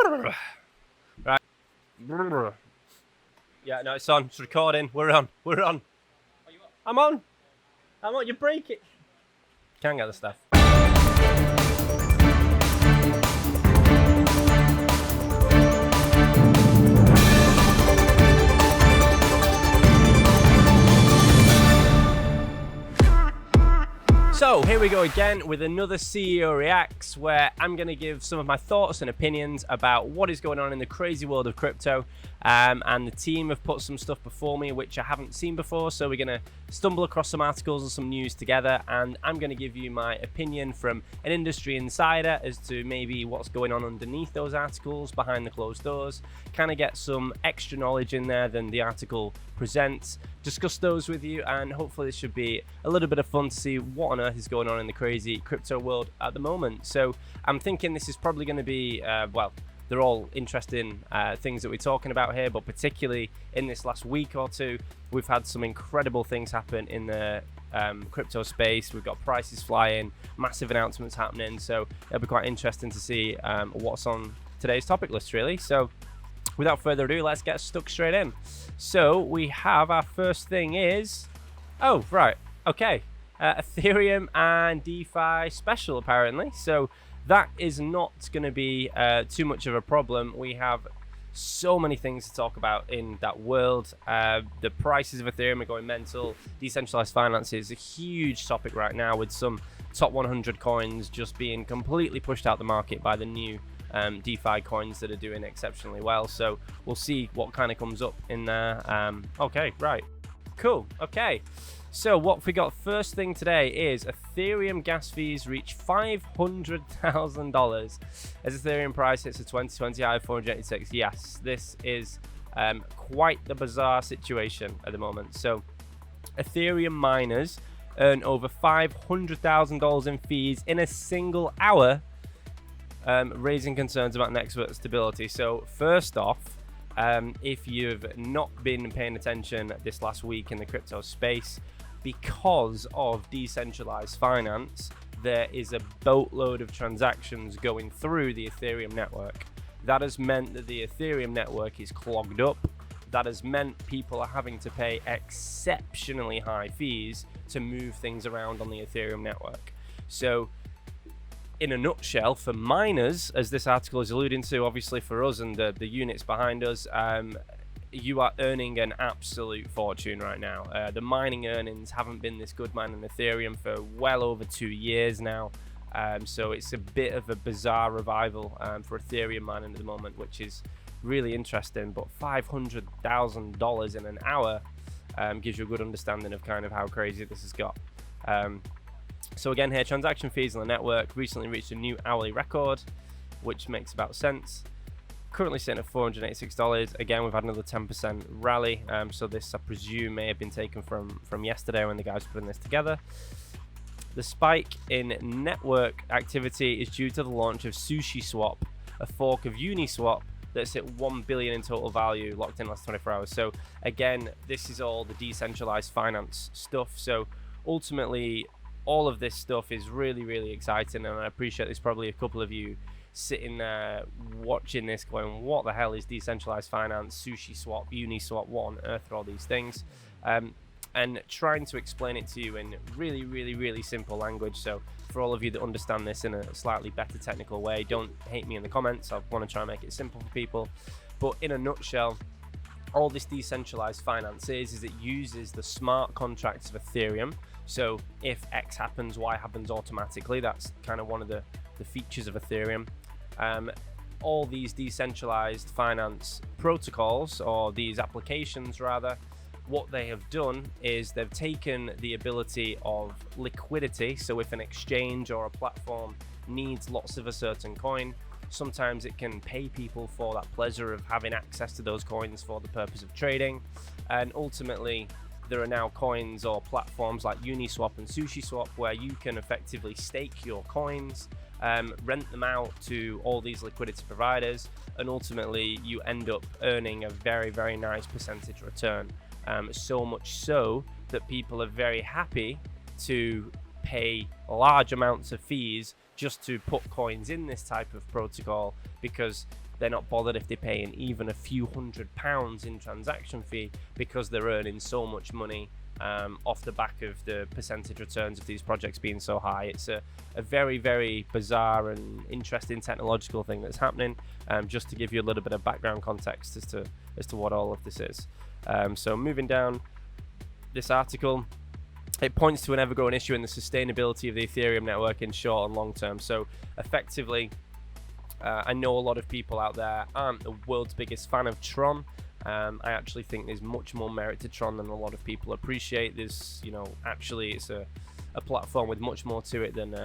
Right. Yeah, no, it's on. It's recording. We're on. We're on. I'm on. I'm on. You break it. Can't get the stuff. So here we go again with another CEO Reacts, where I'm going to give some of my thoughts and opinions about what is going on in the crazy world of crypto. And the team have put some stuff before me which I haven't seen before, so we're going to stumble across some articles and some news together, and I'm going to give you my opinion from an industry insider as to maybe what's going on underneath those articles, behind the closed doors, kind of get some extra knowledge in there than the article presents, discuss those with you, and hopefully this should be a little bit of fun to see what on earth is going on in the crazy crypto world at the moment. So I'm thinking this is probably going to be, well, they're all interesting things that we're talking about here, but particularly in this last week or two, we've had some incredible things happen in the crypto space. We've got prices flying, massive announcements happening, so it'll be quite interesting to see what's on today's topic list, really. So without further ado, let's get stuck straight in. So we have our first thing is, oh, right, okay, Ethereum and DeFi Special, apparently. So that is not going to be too much of a problem. We have so many things to talk about in that world. The prices of Ethereum are going mental. Decentralized finance is a huge topic right now, with some top 100 coins just being completely pushed out the market by the new DeFi coins that are doing exceptionally well. So we'll see what kind of comes up in there. Okay, right, cool. Okay, so what we got first thing today is Ethereum gas fees reach $500,000 as Ethereum price hits a 2020 high of 486. Yes, this is quite the bizarre situation at the moment. So Ethereum miners earn over $500,000 in fees in a single hour, raising concerns about network stability. So first off, if you've not been paying attention this last week in the crypto space, because of decentralized finance, there is a boatload of transactions going through the Ethereum network. That has meant that the Ethereum network is clogged up. That has meant people are having to pay exceptionally high fees to move things around on the Ethereum network. So in a nutshell, for miners, as this article is alluding to, obviously for us and the units behind us, you are earning an absolute fortune right now. The mining earnings haven't been this good mining Ethereum for well over 2 years now. So it's a bit of a bizarre revival for Ethereum mining at the moment, which is really interesting. But $500,000 in an hour gives you a good understanding of kind of how crazy this has got. So again here, transaction fees on the network recently reached a new hourly record, which makes about sense. Currently sitting at $486. Again, we've had another 10% rally. So this, I presume, may have been taken from yesterday when the guys were putting this together. The spike in network activity is due to the launch of SushiSwap, a fork of UniSwap that's at $1 billion in total value, locked in last 24 hours. So again, this is all the decentralized finance stuff. So ultimately, all of this stuff is really, really exciting, and I appreciate there's probably a couple of you sitting there watching this going, what the hell is decentralized finance, SushiSwap, UniSwap, what on earth are all these things? And trying to explain it to you in really, really, really simple language. So for all of you that understand this in a slightly better technical way, don't hate me in the comments. I want to try and make it simple for people. But in a nutshell, all this decentralized finance is it uses the smart contracts of Ethereum. So if X happens, Y happens automatically. That's kind of one of the features of Ethereum. All these decentralized finance protocols, or these applications rather, what they have done is they've taken the ability of liquidity. So if an exchange or a platform needs lots of a certain coin, sometimes it can pay people for that pleasure of having access to those coins for the purpose of trading. And ultimately, there are now coins or platforms like UniSwap and SushiSwap where you can effectively stake your coins, rent them out to all these liquidity providers, and ultimately you end up earning a very, very nice percentage return. So much so that people are very happy to pay large amounts of fees just to put coins in this type of protocol, because they're not bothered if they're paying even a few £100 in transaction fee, because they're earning so much money off the back of the percentage returns of these projects being so high. It's a very, very bizarre and interesting technological thing that's happening, just to give you a little bit of background context as to what all of this is. So moving down this article, it points to an ever-growing issue in the sustainability of the Ethereum network in short and long term. So effectively, I know a lot of people out there aren't the world's biggest fan of Tron. I actually think there's much more merit to Tron than a lot of people appreciate. There's, actually it's a platform with much more to it than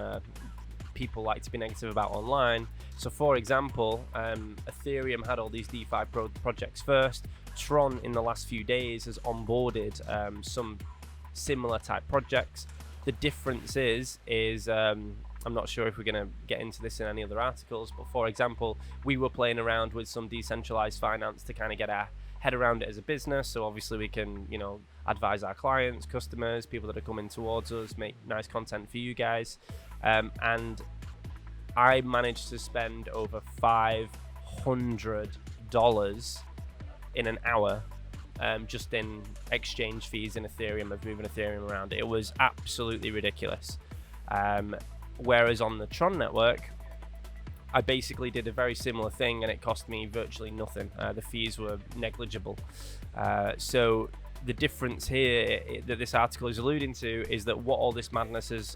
people like to be negative about online. So for example, Ethereum had all these DeFi projects first. Tron in the last few days has onboarded some similar type projects. The difference is I'm not sure if we're going to get into this in any other articles, but for example, we were playing around with some decentralized finance to kind of get our head around it as a business. So obviously we can, advise our clients, customers, people that are coming towards us, make nice content for you guys. And I managed to spend over $500 in an hour just in exchange fees in Ethereum, of moving Ethereum around. It was absolutely ridiculous. Whereas on the Tron network, I basically did a very similar thing and it cost me virtually nothing. The fees were negligible. So the difference here that this article is alluding to is that what all this madness has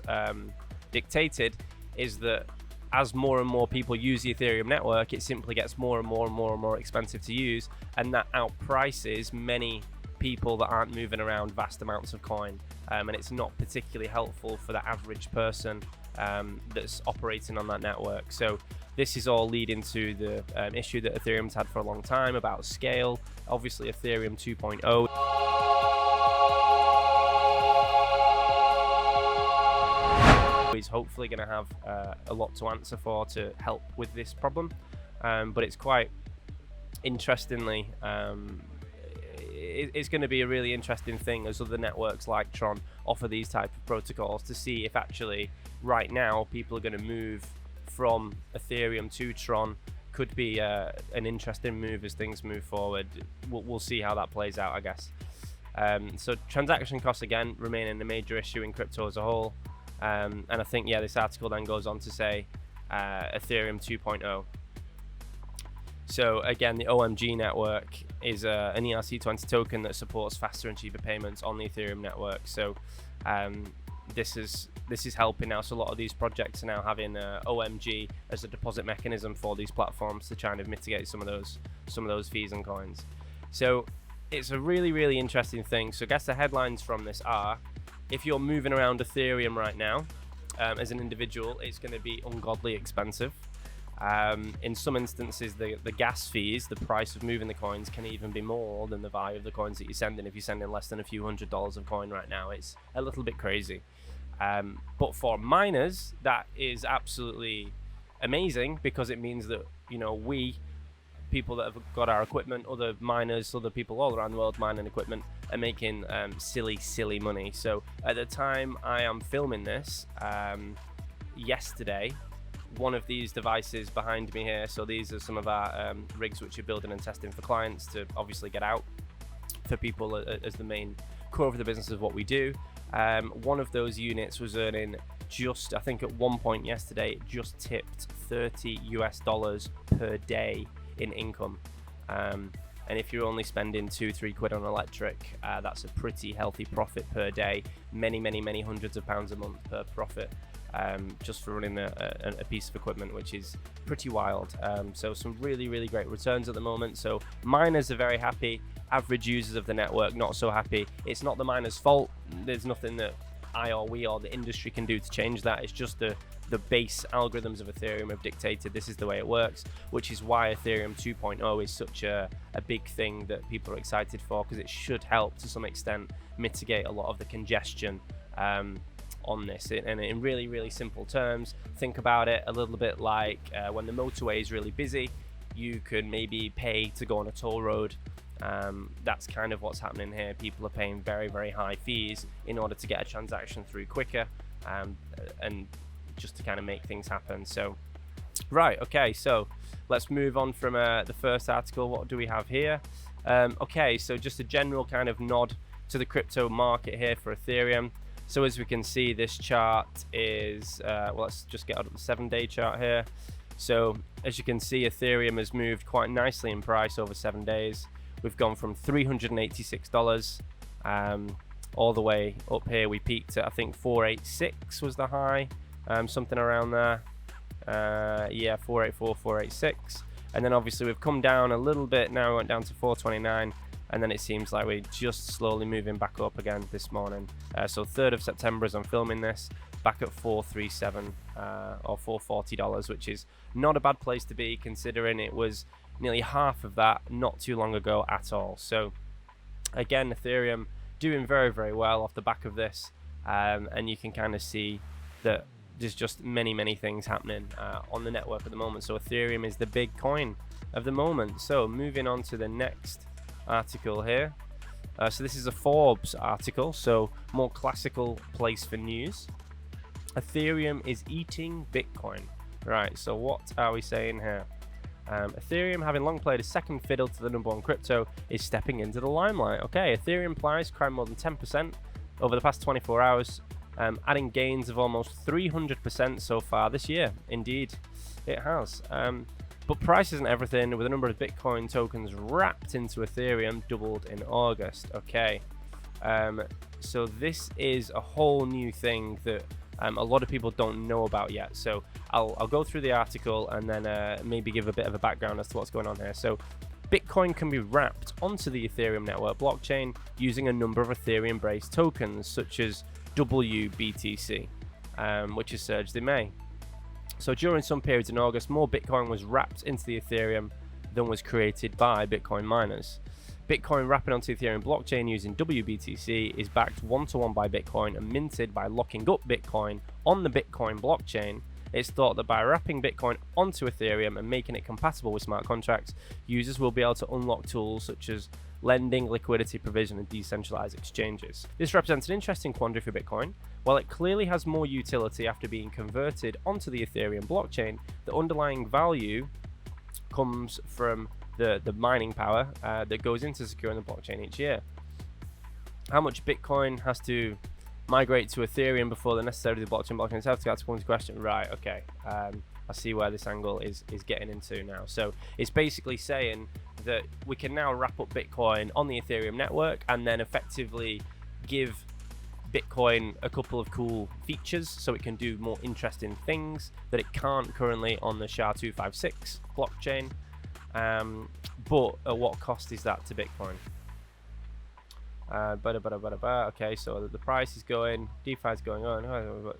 dictated is that as more and more people use the Ethereum network, it simply gets more and more and more and more expensive to use, and that outprices many people that aren't moving around vast amounts of coin, and it's not particularly helpful for the average person that's operating on that network. So this is all leading to the issue that Ethereum's had for a long time about scale. Obviously Ethereum 2.0 is hopefully going to have a lot to answer for to help with this problem, but it's quite interestingly it's going to be a really interesting thing as other networks like Tron offer these type of protocols, to see if actually right now people are going to move from Ethereum to Tron. Could be an interesting move as things move forward. We'll see how that plays out, I guess. So transaction costs again remaining a major issue in crypto as a whole, and I think this article then goes on to say Ethereum 2.0. So again, the OMG network is an ERC20 token that supports faster and cheaper payments on the Ethereum network. So this is helping now. So a lot of these projects are now having OMG as a deposit mechanism for these platforms to try and mitigate some of those fees and coins. So it's a really, really interesting thing. So I guess the headlines from this are, if you're moving around Ethereum right now as an individual, it's going to be ungodly expensive. In some instances, the gas fees, the price of moving the coins, can even be more than the value of the coins that you're sending. If you're sending less than a few $100s of coin right now, it's a little bit crazy. But for miners, that is absolutely amazing, because it means that we, people that have got our equipment, other miners, other people all around the world mining equipment, are making silly money. So at the time I am filming this, yesterday, one of these devices behind me here, so these are some of our rigs which are building and testing for clients to obviously get out for people as the main core of the business of what we do. One of those units was earning just, I think at one point yesterday, it just tipped $30 per day in income. And if you're only spending 2-3 quid on electric, that's a pretty healthy profit per day. Many hundreds of pounds a month per profit, just for running a piece of equipment, which is pretty wild. So some really great returns at the moment. So miners are very happy. Average users of the network not so happy. It's not the miners' fault. There's nothing that I or we or the industry can do to change that. It's just the base algorithms of Ethereum have dictated this is the way it works, which is why Ethereum 2.0 is such a big thing that people are excited for, because it should help to some extent mitigate a lot of the congestion on this. And in really simple terms, think about it a little bit like when the motorway is really busy, you can maybe pay to go on a toll road. That's kind of what's happening here. People are paying very high fees in order to get a transaction through quicker, and just to kind of make things happen. So Right, okay, so let's move on from the first article. What do we have here? Okay, so just a general kind of nod to the crypto market here for Ethereum. So as we can see, this chart is, well, let's just get out of the 7-day chart here. So as you can see, Ethereum has moved quite nicely in price over 7 days. We've gone from $386 all the way up here. We peaked at, I think, 486 was the high, something around there. Yeah, 484, 486. And then obviously we've come down a little bit. Now we went down to 429. And then it seems like we're just slowly moving back up again this morning. So 3rd of September as I'm filming this, back at 437 or $440, which is not a bad place to be considering it was nearly half of that not too long ago at all. So again, Ethereum doing very, very well off the back of this. And you can kind of see that there's just many things happening on the network at the moment. So Ethereum is the big coin of the moment. So moving on to the next article here. So this is a Forbes article, so more classical place for news. Ethereum is eating Bitcoin. Right, so what are we saying here? Ethereum, having long played a second fiddle to the #1 crypto, is stepping into the limelight. Okay, Ethereum price climbed more than 10% over the past 24 hours, adding gains of almost 300% so far this year. Indeed, it has. But price isn't everything, with a number of Bitcoin tokens wrapped into Ethereum doubled in August. Okay, so this is a whole new thing that a lot of people don't know about yet. So I'll go through the article and then maybe give a bit of a background as to what's going on here. So Bitcoin can be wrapped onto the Ethereum network blockchain using a number of Ethereum-based tokens, such as WBTC, which has surged in May. So during some periods in August, more Bitcoin was wrapped into the Ethereum than was created by Bitcoin miners. Bitcoin wrapping onto the Ethereum blockchain using WBTC is backed one-to-one by Bitcoin and minted by locking up Bitcoin on the Bitcoin blockchain. It's thought that by wrapping Bitcoin onto Ethereum and making it compatible with smart contracts, users will be able to unlock tools such as lending, liquidity provision, and decentralized exchanges. This represents an interesting quandary for Bitcoin. While it clearly has more utility after being converted onto the Ethereum blockchain, the underlying value comes from the mining power that goes into securing the blockchain each year. How much Bitcoin has to migrate to Ethereum before the necessary blockchain itself to come into question? Right, okay. I see where this angle is getting into now. So it's basically saying that we can now wrap up Bitcoin on the Ethereum network and then effectively give Bitcoin a couple of cool features so it can do more interesting things that it can't currently on the SHA-256 blockchain. But at what cost is that to Bitcoin? Okay, so the price is going, DeFi is going on.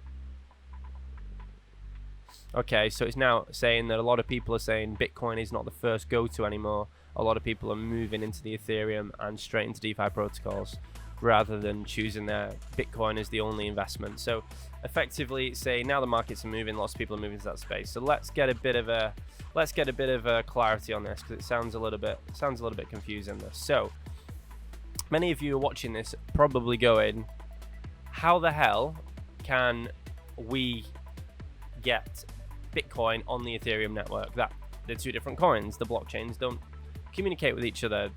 Okay, so it's now saying that a lot of people are saying Bitcoin is not the first go-to anymore. A lot of people are moving into the Ethereum and straight into DeFi protocols rather than choosing their Bitcoin as the only investment. So effectively it's saying now the markets are moving, lots of people are moving to that space. So let's get a bit of a clarity on this, because it sounds a little bit confusing. So many of you are watching this probably going, how the hell can we get Bitcoin on the Ethereum network? That they're two different coins. The blockchains don't communicate with each other.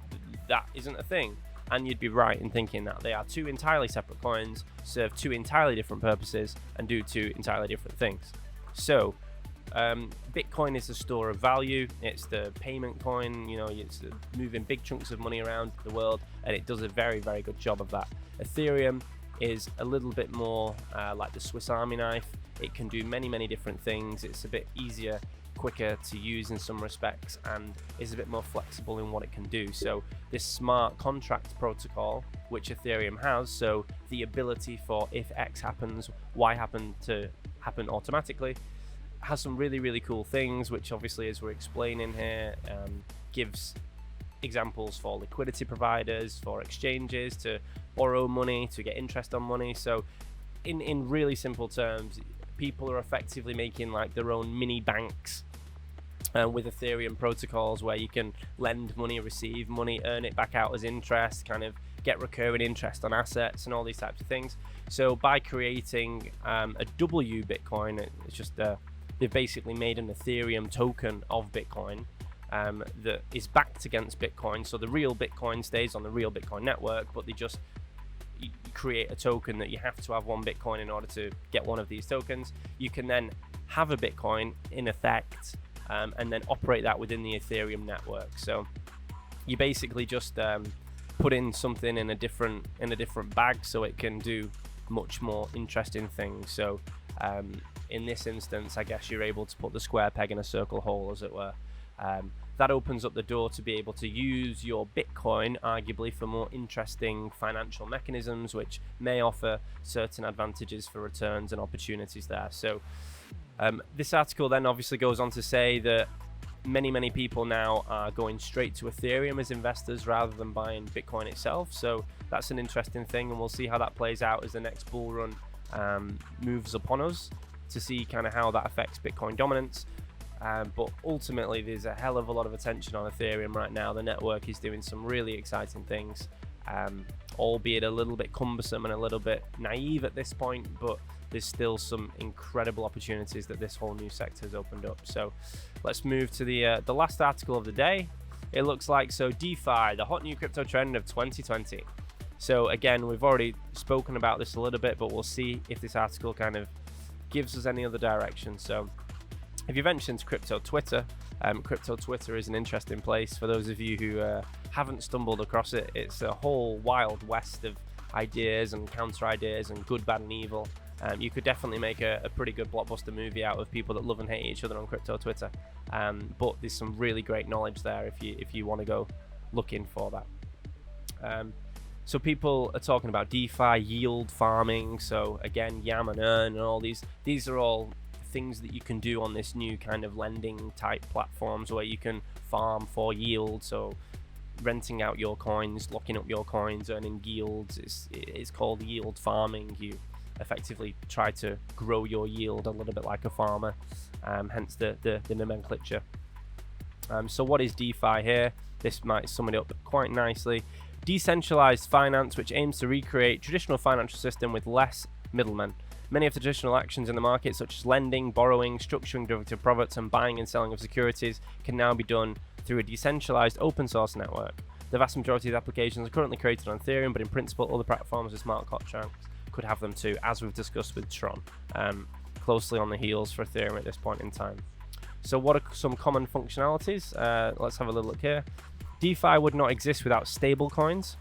That isn't a thing. And you'd be right in thinking that they are two entirely separate coins, serve two entirely different purposes, and do two entirely different things. So Bitcoin is the store of value. It's the payment coin. You know, it's moving big chunks of money around the world, and it does a very, very good job of that. Ethereum is a little bit more like the Swiss Army knife. It can do many different things. It's a bit easier, quicker to use in some respects, and is a bit more flexible in what it can do. So this smart contract protocol, which Ethereum has, so the ability for if X happens, Y happen to happen automatically, has some really cool things, which obviously, as we're explaining here, gives examples for liquidity providers, for exchanges to borrow money, to get interest on money. So in really simple terms, people are effectively making like their own mini banks with Ethereum protocols, where you can lend money, receive money, earn it back out as interest, kind of get recurring interest on assets and all these types of things. So by creating a W Bitcoin, it's just they've basically made an Ethereum token of Bitcoin that is backed against Bitcoin. So the real Bitcoin stays on the real Bitcoin network, but they just create a token that you have to have 1 Bitcoin in order to get one of these tokens. You can then have a Bitcoin in effect and then operate that within the Ethereum network. So you basically just put in something in a different bag so it can do much more interesting things. So in this instance, I guess you're able to put the square peg in a circle hole, as it were. That opens up the door to be able to use your Bitcoin arguably for more interesting financial mechanisms, which may offer certain advantages for returns and opportunities there. So this article then obviously goes on to say that many people now are going straight to Ethereum as investors rather than buying Bitcoin itself. So that's an interesting thing, and we'll see how that plays out as the next bull run moves upon us, to see kind of how that affects Bitcoin dominance. But ultimately, there's a hell of a lot of attention on Ethereum right now. The network is doing some really exciting things, albeit a little bit cumbersome and a little bit naive at this point, but there's still some incredible opportunities that this whole new sector has opened up. So let's move to the last article of the day. It looks like, so DeFi, the hot new crypto trend of 2020. So again, we've already spoken about this a little bit, but we'll see if this article kind of gives us any other direction. So if you venture into crypto Twitter, crypto Twitter is an interesting place. For those of you who haven't stumbled across it, it's a whole wild west of ideas and counter ideas and good, bad and evil. You could definitely make a pretty good blockbuster movie out of people that love and hate each other on crypto Twitter. But there's some really great knowledge there if you want to go looking for that. So people are talking about DeFi yield farming. So again, Yam and Earn and all these are all things that you can do on this new kind of lending type platforms where you can farm for yield. So renting out your coins, locking up your coins, earning yields. It's called yield farming. You effectively try to grow your yield a little bit like a farmer, hence the nomenclature. So what is DeFi here? This might sum it up quite nicely. Decentralized finance, which aims to recreate traditional financial system with less middlemen. Many of the traditional actions in the market, such as lending, borrowing, structuring derivative products, and buying and selling of securities, can now be done through a decentralized open source network. The vast majority of applications are currently created on Ethereum, but in principle, other platforms with smart contracts could have them too, as we've discussed with Tron, closely on the heels for Ethereum at this point in time. So what are some common functionalities? Let's have a little look here. DeFi would not exist without stable coins.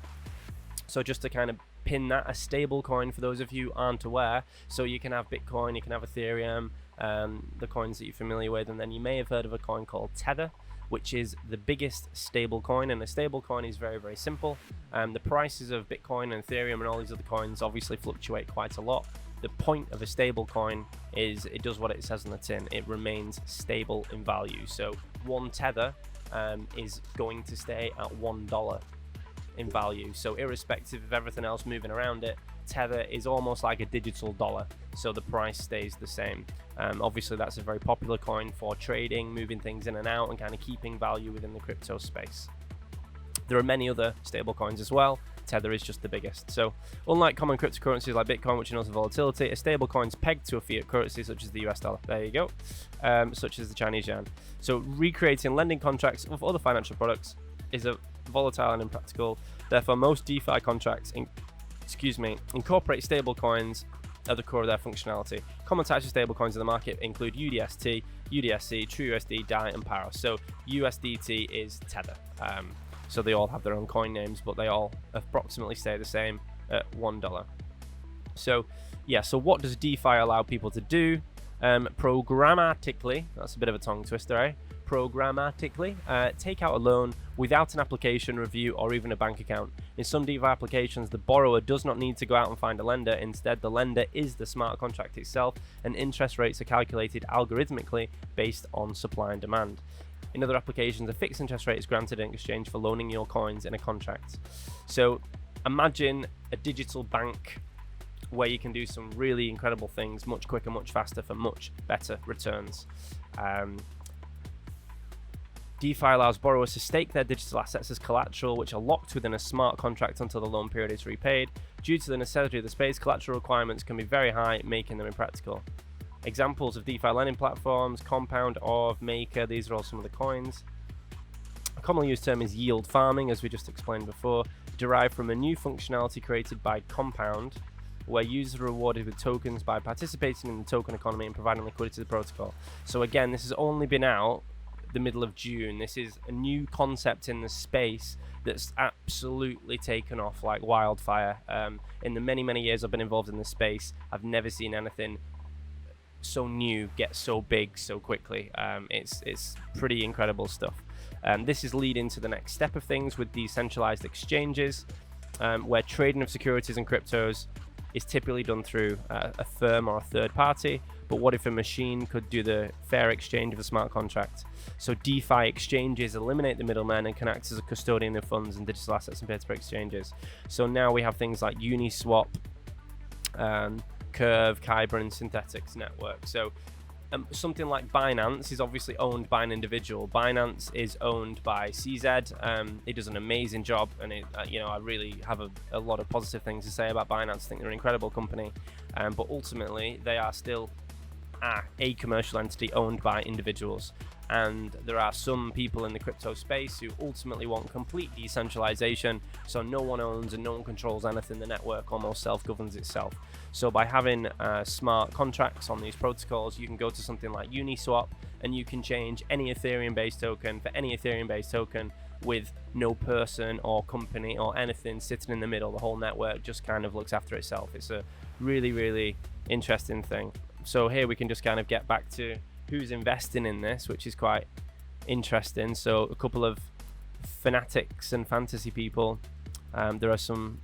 So just to kind of pin that, a stable coin, for those of you who aren't aware, so you can have Bitcoin, you can have Ethereum, the coins that you're familiar with, and then you may have heard of a coin called Tether, which is the biggest stable coin. And a stable coin is very simple. The prices of Bitcoin and Ethereum and all these other coins obviously fluctuate quite a lot. The point of a stable coin is it does what it says on the tin. It remains stable in value. So one Tether is going to stay at $1 in value. So irrespective of everything else moving around it, Tether is almost like a digital dollar, so the price stays the same. Obviously that's a very popular coin for trading, moving things in and out, and kind of keeping value within the crypto space. There are many other stable coins as well. Tether is just the biggest. So unlike common cryptocurrencies like Bitcoin, which knows the volatility, a stable coin is pegged to a fiat currency such as the US dollar. There you go. Such as the Chinese yuan. So recreating lending contracts of other financial products is a volatile and impractical. Therefore, most DeFi contracts incorporate stable coins at the core of their functionality. Common types of stable coins in the market include UDST, UDSC, TrueUSD, DAI, and Paros. So USDT is Tether. So they all have their own coin names, but they all approximately stay the same at $1. So yeah, so what does DeFi allow people to do? Programmatically, that's a bit of a tongue twister, eh? Programmatically, take out a loan without an application review or even a bank account. In some DeFi applications, the borrower does not need to go out and find a lender. Instead, the lender is the smart contract itself, and interest rates are calculated algorithmically based on supply and demand. In other applications, a fixed interest rate is granted in exchange for loaning your coins in a contract. So imagine a digital bank where you can do some really incredible things much quicker, much faster, for much better returns. DeFi allows borrowers to stake their digital assets as collateral, which are locked within a smart contract until the loan period is repaid. Due to the necessity of the space, collateral requirements can be very high, making them impractical. Examples of DeFi lending platforms: Compound, Orv, Maker. These are all some of the coins. A commonly used term is yield farming, as we just explained before, derived from a new functionality created by Compound, where users are rewarded with tokens by participating in the token economy and providing liquidity to the protocol. So again, this has only been out the middle of June. This is a new concept in the space that's absolutely taken off like wildfire. In the many years I've been involved in this space, I've never seen anything so new get so big so quickly. It's pretty incredible stuff. This is leading to the next step of things with decentralized exchanges, where trading of securities and cryptos is typically done through a firm or a third party. But what if a machine could do the fair exchange of a smart contract? So DeFi exchanges eliminate the middlemen and can act as a custodian of funds and digital assets and peer-to-peer exchanges. So now we have things like UniSwap, Curve, Kyber, and Synthetics network. So something like Binance is obviously owned by an individual. Binance is owned by CZ. He does an amazing job, and I really have a lot of positive things to say about Binance. I think they're an incredible company, but ultimately they are still a commercial entity owned by individuals. And there are some people in the crypto space who ultimately want complete decentralization, so no one owns and no one controls anything. The network almost self-governs itself. So by having smart contracts on these protocols, you can go to something like UniSwap and you can change any Ethereum based token for any Ethereum based token with no person or company or anything sitting in the middle. The whole network just kind of looks after itself. It's a really interesting thing. So here we can just kind of get back to who's investing in this, which is quite interesting. So a couple of fanatics and fantasy people. There are some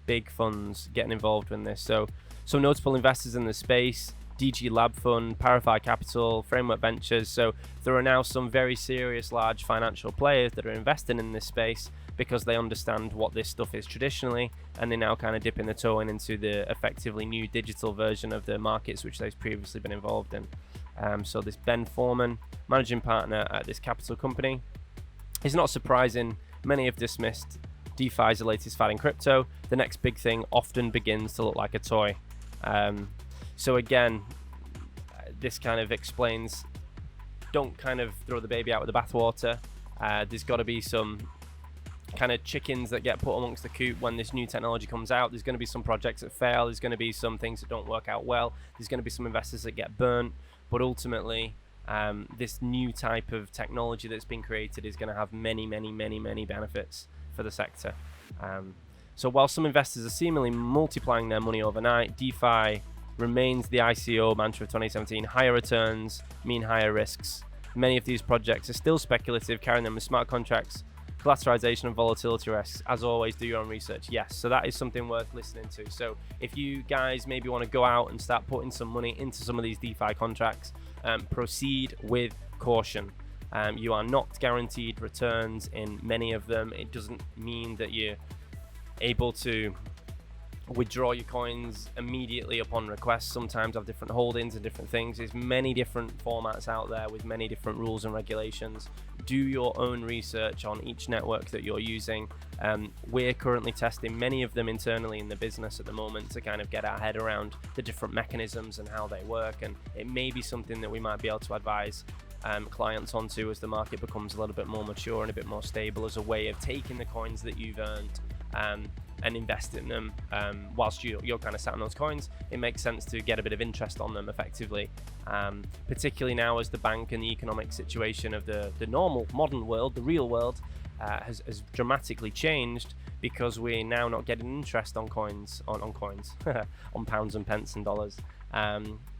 big funds getting involved in this. So some notable investors in the space: DG Lab Fund, Parafire Capital, Framework Ventures. So there are now some very serious large financial players that are investing in this space because they understand what this stuff is traditionally, and they're now kind of dipping the toe into the effectively new digital version of the markets which they've previously been involved in. So this Ben Foreman, managing partner at this capital company. It's not surprising, many have dismissed DeFi is the latest fad in crypto. The next big thing often begins to look like a toy. So again, this kind of explains, don't kind of throw the baby out with the bathwater. There's got to be some kind of chickens that get put amongst the coop when this new technology comes out. There's going to be some projects that fail. There's going to be some things that don't work out well. There's going to be some investors that get burnt. But ultimately, this new type of technology that's been created is going to have many benefits for the sector. So while some investors are seemingly multiplying their money overnight, DeFi remains the ICO mantra of 2017. Higher returns mean higher risks. Many of these projects are still speculative, carrying them with smart contracts, collateralization and volatility risks. As always, do your own research. Yes, so that is something worth listening to. So if you guys maybe want to go out and start putting some money into some of these DeFi contracts, proceed with caution. You are not guaranteed returns in many of them. It doesn't mean that you're able to withdraw your coins immediately upon request. Sometimes have different holdings and different things. There's many different formats out there with many different rules and regulations. Do your own research on each network that you're using. We're currently testing many of them internally in the business at the moment to kind of get our head around the different mechanisms and how they work, and it may be something that we might be able to advise clients onto as the market becomes a little bit more mature and a bit more stable, as a way of taking the coins that you've earned and invest in them whilst you're kind of sat on those coins. It makes sense to get a bit of interest on them effectively, particularly now as the bank and the economic situation of the normal modern world, the real world, has dramatically changed, because we're now not getting interest on coins on pounds and pence and dollars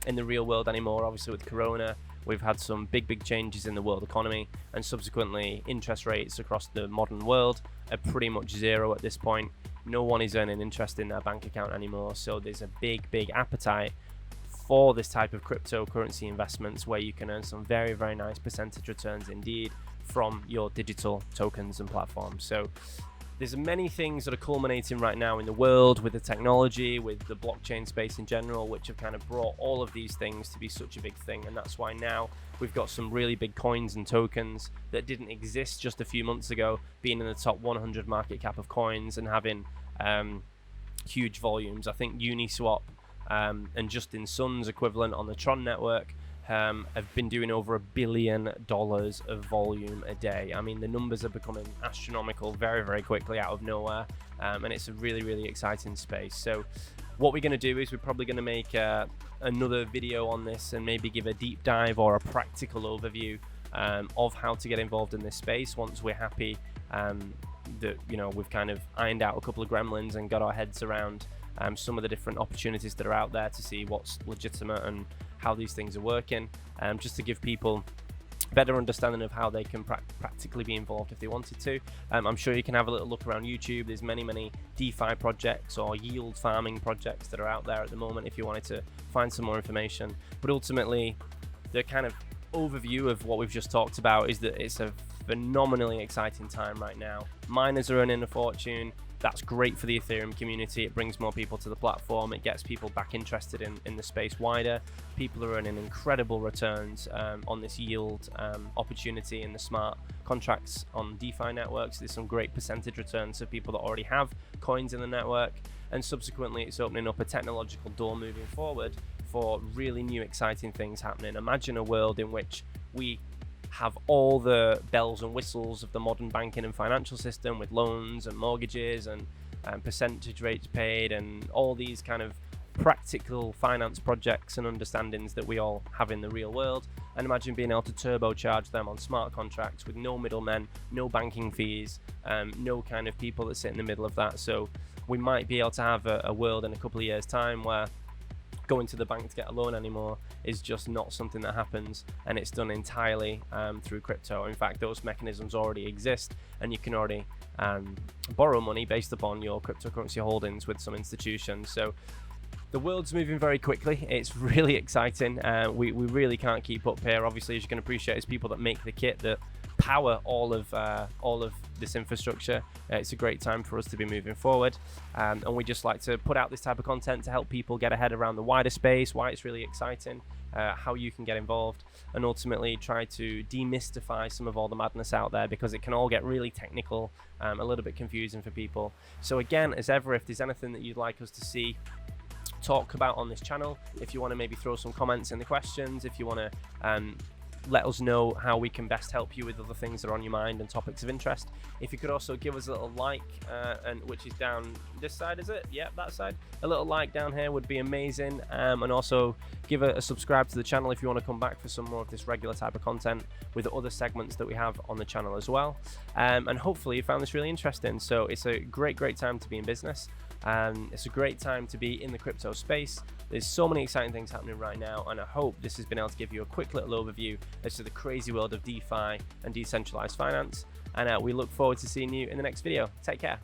in the real world anymore. Obviously with Corona, we've had some big changes in the world economy, and subsequently interest rates across the modern world are pretty much zero at this point. No one is earning interest in their bank account anymore, so there's a big appetite for this type of cryptocurrency investments, where you can earn some very nice percentage returns indeed from your digital tokens and platforms. So there's many things that are culminating right now in the world with the technology, with the blockchain space in general, which have kind of brought all of these things to be such a big thing. And that's why now we've got some really big coins and tokens that didn't exist just a few months ago, being in the top 100 market cap of coins and having huge volumes. I think UniSwap and Justin Sun's equivalent on the Tron network have been doing over $1 billion of volume a day. I mean, the numbers are becoming astronomical very, very quickly out of nowhere, and it's a really, really exciting space. So what we're going to do is we're probably going to make another video on this and maybe give a deep dive or a practical overview of how to get involved in this space once we're happy that, you know, we've kind of ironed out a couple of gremlins and got our heads around some of the different opportunities that are out there to see what's legitimate and how these things are working, just to give people better understanding of how they can practically be involved if they wanted to. I'm sure you can have a little look around YouTube. There's many DeFi projects or yield farming projects that are out there at the moment if you wanted to find some more information. But ultimately, the kind of overview of what we've just talked about is that it's a phenomenally exciting time right now. Miners are earning a fortune. That's great for the Ethereum community. It brings more people to the platform. It gets people back interested in the space wider. People are earning incredible returns on this yield opportunity in the smart contracts on DeFi networks. There's some great percentage returns for people that already have coins in the network. And subsequently, it's opening up a technological door moving forward for really new exciting things happening. Imagine a world in which we have all the bells and whistles of the modern banking and financial system with loans and mortgages and percentage rates paid and all these kind of practical finance projects and understandings that we all have in the real world. And imagine being able to turbocharge them on smart contracts with no middlemen, no banking fees, no kind of people that sit in the middle of that. So we might be able to have a world in a couple of years' time where going to the bank to get a loan anymore is just not something that happens, and it's done entirely through crypto. In fact, those mechanisms already exist, and you can already borrow money based upon your cryptocurrency holdings with some institutions. So the world's moving very quickly. It's really exciting. We really can't keep up here. Obviously, as you can appreciate, it's people that make the kit that power all of this infrastructure. It's a great time for us to be moving forward, and we just like to put out this type of content to help people get ahead around the wider space, why it's really exciting, how you can get involved, and ultimately try to demystify some of all the madness out there, because it can all get really technical, a little bit confusing for people. So again, as ever, if there's anything that you'd like us to see talk about on this channel, if you want to maybe throw some comments in the questions, if you want to let us know how we can best help you with other things that are on your mind and topics of interest. If you could also give us a little like, and which is down this side, is it? Yep, that side. A little like down here would be amazing, and also give a subscribe to the channel if you want to come back for some more of this regular type of content with other segments that we have on the channel as well. And hopefully you found this really interesting. So it's a great time to be in business. It's a great time to be in the crypto space. There's so many exciting things happening right now, and I hope this has been able to give you a quick little overview as to the crazy world of DeFi and decentralized finance. And we look forward to seeing you in the next video. Take care.